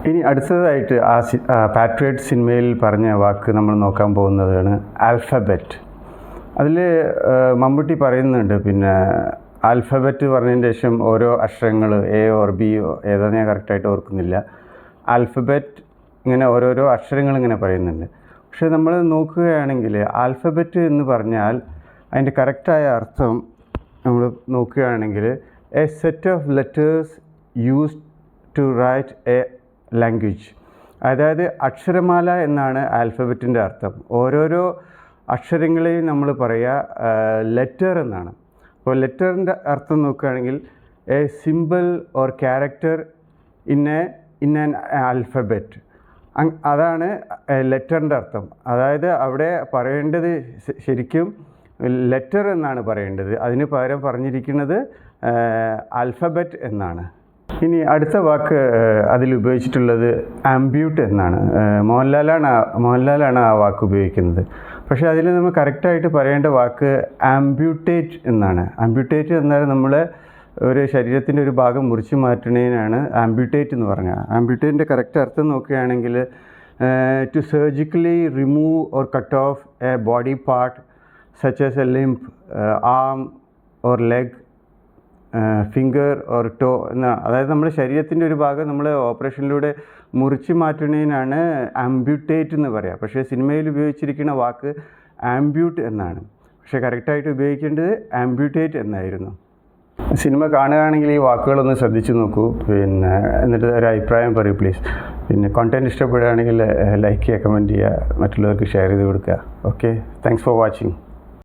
ഇനി അടുത്തതായിട്ട് പാട്രിയറ്റ് സിനിമയിൽ പറഞ്ഞ വാക്ക് നമ്മൾ നോക്കാൻ പോകുന്നതാണ് ആൽഫബറ്റ്. അതിൽ മമ്മൂട്ടി പറയുന്നുണ്ട്, പിന്നെ ആൽഫബറ്റ് പറഞ്ഞതിന് ശേഷം ഓരോ അക്ഷരങ്ങൾ എ ഓർ ബി ഏതാണെന്ന് ഞാൻ കറക്റ്റായിട്ട് ഓർക്കുന്നില്ല. ആൽഫബറ്റ് ഇങ്ങനെ ഓരോരോ അക്ഷരങ്ങൾ ഇങ്ങനെ പറയുന്നുണ്ട്. പക്ഷേ നമ്മൾ നോക്കുകയാണെങ്കിൽ ആൽഫബറ്റ് എന്ന് പറഞ്ഞാൽ അതിൻ്റെ കറക്റ്റായ അർത്ഥം നമ്മൾ നോക്കുകയാണെങ്കിൽ a set of letters used to write a language. അതായത് അക്ഷരമാല എന്നാണ് ആൽഫബറ്റിൻ്റെ അർത്ഥം. ഓരോരോ അക്ഷരങ്ങളെയും നമ്മൾ പറയുക ലെറ്റർ എന്നാണ്. അപ്പോൾ ലെറ്ററിൻ്റെ അർത്ഥം നോക്കുകയാണെങ്കിൽ A simple or character in an alphabet. അതാണ് ലെറ്ററിൻ്റെ അർത്ഥം. അതായത് അവിടെ പറയേണ്ടത് ശരിക്കും ലെറ്റർ എന്നാണ് പറയേണ്ടത്, അതിന് പകരം പറഞ്ഞിരിക്കുന്നത് ആൽഫബറ്റ് എന്നാണ്. ഇനി അടുത്ത വാക്ക് അതിൽ ഉപയോഗിച്ചിട്ടുള്ളത് ആംബ്യൂട്ട് എന്നാണ്. മോഹൻലാലാണ് ആ വാക്ക് ഉപയോഗിക്കുന്നത്. പക്ഷേ അതിൽ നമ്മൾ കറക്റ്റായിട്ട് പറയേണ്ട വാക്ക് ആംബ്യൂട്ടേറ്റ് എന്നാണ്. ആംബ്യൂട്ടേറ്റ് എന്നാൽ നമ്മൾ ഒരു ശരീരത്തിൻ്റെ ഒരു ഭാഗം മുറിച്ച് മാറ്റുന്നതിനാണ് ആംബ്യൂട്ടേറ്റ് എന്ന് പറഞ്ഞാൽ. ആംബ്യൂട്ടേറ്റിൻ്റെ കറക്റ്റ് അർത്ഥം നോക്കുകയാണെങ്കിൽ to surgically remove or cut off a body part such as a limb, arm or leg, finger or toe എന്നാണ്. അതായത് നമ്മുടെ ശരീരത്തിൻ്റെ ഒരു ഭാഗം നമ്മൾ ഓപ്പറേഷനിലൂടെ മുറിച്ച് മാറ്റുന്നതിനാണ് ആംബ്യൂട്ടേറ്റ് എന്ന് പറയുക. പക്ഷേ സിനിമയിൽ ഉപയോഗിച്ചിരിക്കുന്ന വാക്ക് ആംബ്യൂട്ട് എന്നാണ്. പക്ഷേ കറക്റ്റായിട്ട് ഉപയോഗിക്കേണ്ടത് ആംബ്യൂട്ടേറ്റ് എന്നായിരുന്നു. സിനിമ കാണുകയാണെങ്കിൽ ഈ വാക്കുകളൊന്ന് ശ്രദ്ധിച്ച് നോക്കൂ, പിന്നെ എന്നിട്ട് ഒരു അഭിപ്രായം പറയൂ പ്ലീസ്. പിന്നെ കോണ്ടൻറ്റ് ഇഷ്ടപ്പെടുകയാണെങ്കിൽ ലൈക്ക് ചെയ്യുക, കമൻറ്റ് ചെയ്യുക, മറ്റുള്ളവർക്ക് ഷെയർ ചെയ്ത് കൊടുക്കുക. Okay, thanks for watching.